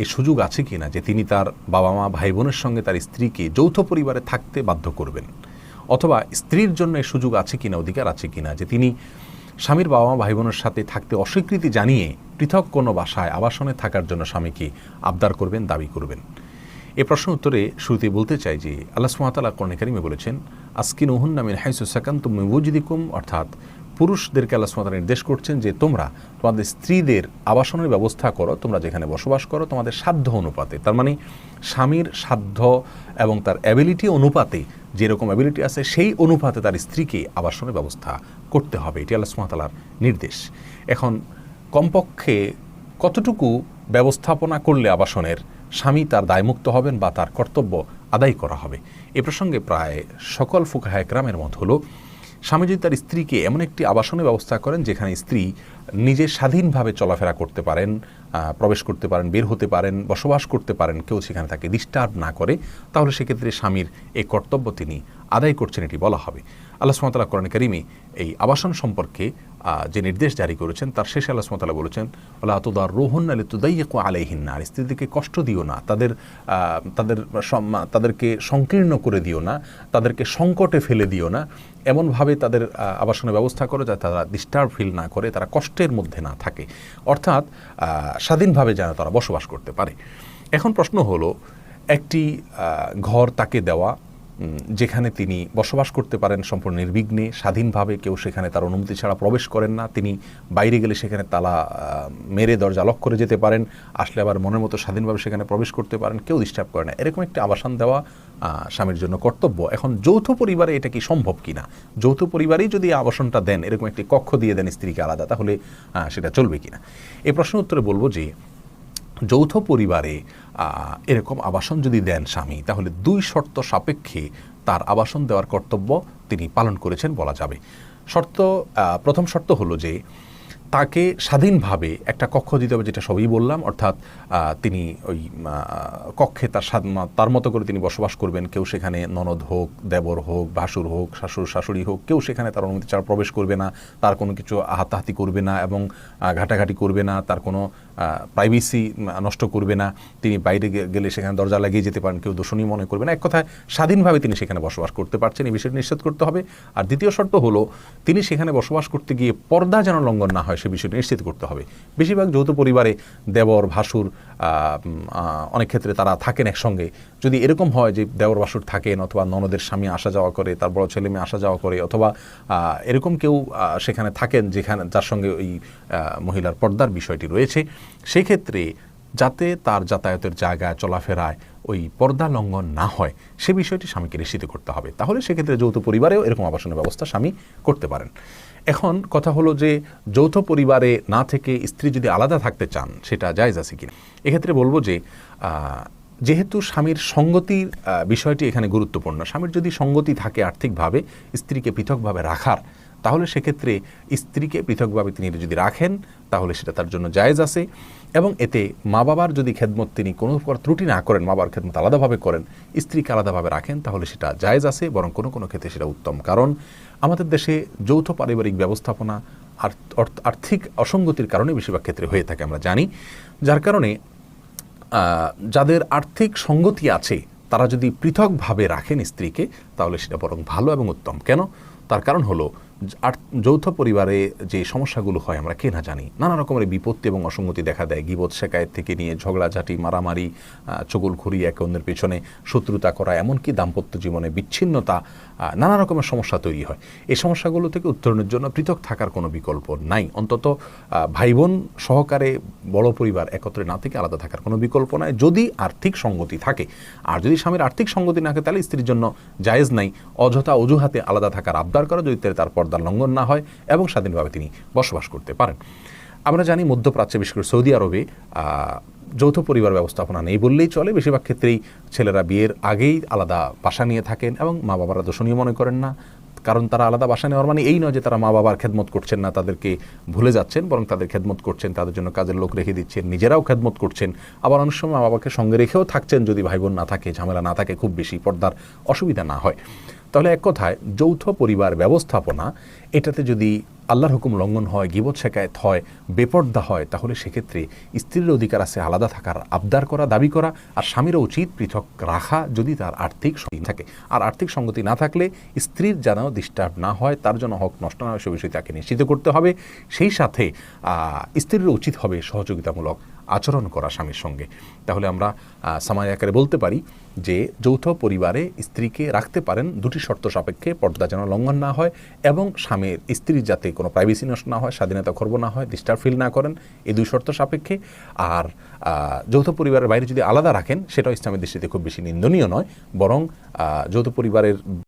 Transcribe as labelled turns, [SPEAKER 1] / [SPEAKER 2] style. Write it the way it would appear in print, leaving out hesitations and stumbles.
[SPEAKER 1] এই সুযোগ আছে কিনা যে তিনি তার বাবা মা ভাই বোনের সঙ্গে তার স্ত্রীকে যৌথ পরিবারে থাকতে বাধ্য করবেন, অথবা স্ত্রীর জন্য এই সুযোগ আছে কিনা, অধিকার আছে কিনা যে তিনি স্বামীর বাবা মা ভাই বোনের সাথে থাকতে অস্বীকৃতি জানিয়ে পৃথক কোনো বাসায় আবাসনে থাকার জন্য স্বামীকে আবদার করবেন, দাবি করবেন। এ প্রশ্ন উত্তরে শুরুতে বলতে চাই যে আল্লাহ সুবহানাহু ওয়া তাআলা কোরআনে কারিমে বলেছেন আসকিনুহুন্না মিন হাইসু সাকানতুম মিন ওয়াজদিকুম, অর্থাৎ পুরুষদেরকে আল্লাহ সুবহানাহু ওয়া তাআলা নির্দেশ করছেন যে তোমরা তোমাদের স্ত্রীদের আবাসনের ব্যবস্থা করো, তোমরা যেখানে বসবাস করো তোমাদের সাধ্য অনুপাতে। তার মানে স্বামীর সাধ্য এবং তার অ্যাবিলিটি অনুপাতে, যেরকম অ্যাবিলিটি আছে সেই অনুপাতে তার স্ত্রীকে আবাসনের ব্যবস্থা করতে হবে, এটি আল্লাহ সুবহানাহু ওয়া তাআলার নির্দেশ। এখন কমপক্ষে কতটুকু ব্যবস্থাপনা করলে আবাসনের স্বামী তার দায়মুক্ত হবেন বা তার কর্তব্য আদায় করা হবে, এ প্রসঙ্গে প্রায় সকল ফুকাহা একরামের মত হলো স্বামী যদি তার স্ত্রীকে এমন একটি আবাসনের ব্যবস্থা করেন যেখানে স্ত্রী নিজে স্বাধীনভাবে চলাফেরা করতে পারেন, প্রবেশ করতে পারেন, বের হতে পারেন, বসবাস করতে পারেন, কেউ সেখানে তাকে ডিস্টার্ব না করে, তাহলে সেক্ষেত্রে স্বামীর এই কর্তব্য তিনি আদায় করছেন এটি বলা হবে। আল্লাহ সুবহানাহু ওয়া তাআলা কোরআনে কারিমে এই আবাসন সম্পর্কে যে নির্দেশ জারি করেছেন তার শেষে আল্লাহ সুবহানাহু ওয়া তাআলা বলেছেন ওয়ালা তুদাররুহুন্না লিতুদাইয়িকু আলাইহিন্না, আর স্ত্রীদেরকে কষ্ট দিও না, তাদেরকে সংকীর্ণ করে দিও না, তাদেরকে সংকটে ফেলে দিও না, এমনভাবে তাদের আবাসনের ব্যবস্থা করো যাতে তারা ডিস্টার্ব ফিল না করে, তারা কষ্টের মধ্যে না থাকে, অর্থাৎ স্বাধীনভাবে যেন তারা বসবাস করতে পারে। এখন প্রশ্ন হলো একটি ঘর তাকে দেওয়া যেখানে তিনি বসবাস করতে পারেন সম্পূর্ণ নির্বিঘ্নে, স্বাধীনভাবে, কেউ সেখানে তার অনুমতি ছাড়া প্রবেশ করেন না, তিনি বাইরে গেলে সেখানে তালা মেরে দরজা লক করে যেতে পারেন, আসলে আবার মনের মতো স্বাধীনভাবে সেখানে প্রবেশ করতে পারেন, কেউ ডিস্টার্ব করে না, এরকম একটি আবাসন দেওয়া স্বামীর জন্য কর্তব্য। এখন যৌথ পরিবারে এটা কি সম্ভব কিনা? যৌথ পরিবারেই যদি আবাসনটা দেন, এরকম একটি কক্ষ দিয়ে দেন স্ত্রীকে আলাদা, তাহলে সেটা চলবে কিনা? এই প্রশ্নের উত্তরে বলবো যে যৌথ পরিবারে এরকম আবাসন যদি দেন স্বামী, তাহলে দুই শর্ত সাপেক্ষে তার আবাসন দেওয়ার কর্তব্য তিনি পালন করেছেন বলা যাবে। প্রথম শর্ত হলো যে তাকে স্বাধীনভাবে একটা কক্ষ দিতে হবে, যেটা সবই বললাম, অর্থাৎ তিনি ওই কক্ষে তার মতো করে তিনি বসবাস করবেন, কেউ সেখানে ননদ হোক, দেবর হোক, ভাসুর হোক, শাশুড়ি হোক, কেউ সেখানে তার অনুমতি ছাড়া প্রবেশ করবে না, তার কোনো কিছু হাতাহাতি করবে না এবং ঘাটাঘাটি করবে না, তার কোনো প্রাইভেসি নষ্ট করবে না, তিনি বাইরে গেলে সেখানে দরজা লাগিয়ে যেতে পারেন, কেউ দোষণীয় মনে করবে না, এক কথায় স্বাধীনভাবে তিনি সেখানে বসবাস করতে পারছেন, এই বিষয়টি নিশ্চিত করতে হবে। আর দ্বিতীয় শর্ত হলো তিনি সেখানে বসবাস করতে গিয়ে পর্দা যেন লঙ্ঘন না হয় সে বিষয়টি নিশ্চিত করতে হবে। বেশিরভাগ যৌথ পরিবারে দেবর ভাসুর অনেক ক্ষেত্রে তারা থাকেন একসঙ্গে, যদি এরকম হয় যে দেবর ভাসুর থাকেন অথবা ননদের স্বামী আসা যাওয়া করে, তার বড় ছেলে মেয়ে আসা যাওয়া করে, অথবা এরকম কেউ সেখানে থাকেন যার সঙ্গে ওই মহিলার পর্দার বিষয়টি রয়েছে, সেই ক্ষেত্রে যাতে তার যাতায়াতের জায়গায় চলাফেরায় ওই পর্দা লঙ্ঘন না হয় সে বিষয়টি স্বামীকে নিশ্চিত করতে হবে, তাহলে সেক্ষেত্রে যৌথ পরিবারেও এরকম আবাসনের ব্যবস্থা স্বামী করতে পারেন। এখন কথা হলো যে যৌথ পরিবারে না থেকে স্ত্রী যদি আলাদা থাকতে চান সেটা জায়েজ আছে কিনা। এক্ষেত্রে বলবো যে যেহেতু স্বামীর সঙ্গতির বিষয়টি এখানে গুরুত্বপূর্ণ, স্বামীর যদি সঙ্গতি থাকে আর্থিকভাবে স্ত্রীকে পৃথকভাবে রাখার, তাহলে সেক্ষেত্রে স্ত্রীকে পৃথকভাবে তিনি যদি রাখেন তাহলে সেটা তার জন্য জায়েজ আছে, এবং এতে মা বাবার যদি খেদমত তিনি কোনো প্রকার ত্রুটি না করেন, মা বাবার খেদমত আলাদাভাবে করেন, স্ত্রীকে আলাদাভাবে রাখেন, তাহলে সেটা জায়েজ আছে, বরং কোনো কোনো ক্ষেত্রে সেটা উত্তম। কারণ আমাদের দেশে যৌথ পারিবারিক ব্যবস্থাপনা আর্থিক অসঙ্গতির কারণে বেশিরভাগ ক্ষেত্রে হয়ে থাকে আমরা জানি, যার কারণে যাদের আর্থিক সঙ্গতি আছে তারা যদি পৃথকভাবে রাখেন স্ত্রীকে তাহলে সেটা বরং ভালো এবং উত্তম। কেন? তার কারণ হলো যৌথ পরিবারে যে সমস্যাগুলো হয় আমরা কে না জানি, নানা রকমের বিপত্তি এবং অসঙ্গতি দেখা দেয়, গীবত শেকায়েত থেকে নিয়ে ঝগড়াঝাটি, মারামারি, চগলখড়ি, একে অন্যের পেছনে শত্রুতা করা, এমনকি দাম্পত্য জীবনে বিচ্ছিন্নতা, নানা রকমের সমস্যা তৈরি হয়। এই সমস্যাগুলো থেকে উত্তরণের জন্য পৃথক থাকার কোনো বিকল্প নাই, অন্তত ভাই বোন সহকারে বড় পরিবার একত্রে না থেকে আলাদা থাকার কোনো বিকল্প নাই, যদি আর্থিক সঙ্গতি থাকে। আর যদি স্বামীর আর্থিক সঙ্গতি না থাকে তাহলে স্ত্রীর জন্য জায়েজ নাই অযথা অজুহাতে আলাদা থাকার আবদার করা, যদি তার পর্দার লঙ্ঘন না হয় এবং স্বাধীনভাবে তিনি বসবাস করতে পারেন। আমরা জানি মধ্যপ্রাচ্যে বিশেষ করে সৌদি আরবে যৌথ পরিবার ব্যবস্থাপনা নেই বললেই চলে, বেশিরভাগ ক্ষেত্রেই ছেলেরা বিয়ের আগেই আলাদা বাসা নিয়ে থাকেন এবং মা বাবারা দোষণীয় মনে করেন না, কারণ তারা আলাদা বাসা নেওয়ার মানে এই নয় যে তারা মা বাবার খেদমত করছেন না, তাদেরকে ভুলে যাচ্ছেন, বরং তাদের খেদমত করছেন, তাদের জন্য কাজের লোক রেখে দিচ্ছেন, নিজেরাও খেদমত করছেন, আবার অনেক সময় মা বাবাকে সঙ্গে রেখেও থাকছেন যদি ভাই বোন না থাকে, ঝামেলা না থাকে, খুব বেশি পর্দার অসুবিধা না হয়। তাহলে এক কথায় যৌথ পরিবার ব্যবস্থাপনা এটাতে যদি আল্লাহর হুকুম লঙ্ঘন হয়, গীবত শেখায়ত হয়, বেপর্দা হয়, তাহলে সেক্ষেত্রে স্ত্রীর অধিকার আছে আলাদা থাকার, আবদার করা, দাবি করা, আর স্বামীরও উচিত পৃথক রাখা যদি তার আর্থিক সঙ্গতি থাকে। আর আর্থিক সঙ্গতি না থাকলে স্ত্রীর যেন ডিস্টার্ব না হয়, তার জন্য হক নষ্ট না হয় সে বিষয়ে তাকে নিশ্চিত করতে হবে। সেই সাথে স্ত্রীরও উচিত হবে সহযোগিতামূলক আচরণ করা স্বামীর সঙ্গে। তাহলে আমরা সামারি আকারে বলতে পারি যে যৌথ পরিবারে স্ত্রীকে রাখতে পারেন দুটি শর্ত সাপেক্ষে: পর্দা যেন লঙ্ঘন না হয় এবং স্ত্রীর যাতে কোনো প্রাইভেসি নষ্ট না হয়, স্বাধীনতা খর্ব না হয়, ডিস্টার্ব ফিল না করেন, এই দুই শর্ত সাপেক্ষে। আর যৌথ পরিবারের বাইরে যদি আলাদা রাখেন সেটাও ইসলামের দৃষ্টিতে খুব বেশি নিন্দনীয় নয়, বরং যৌথ পরিবারের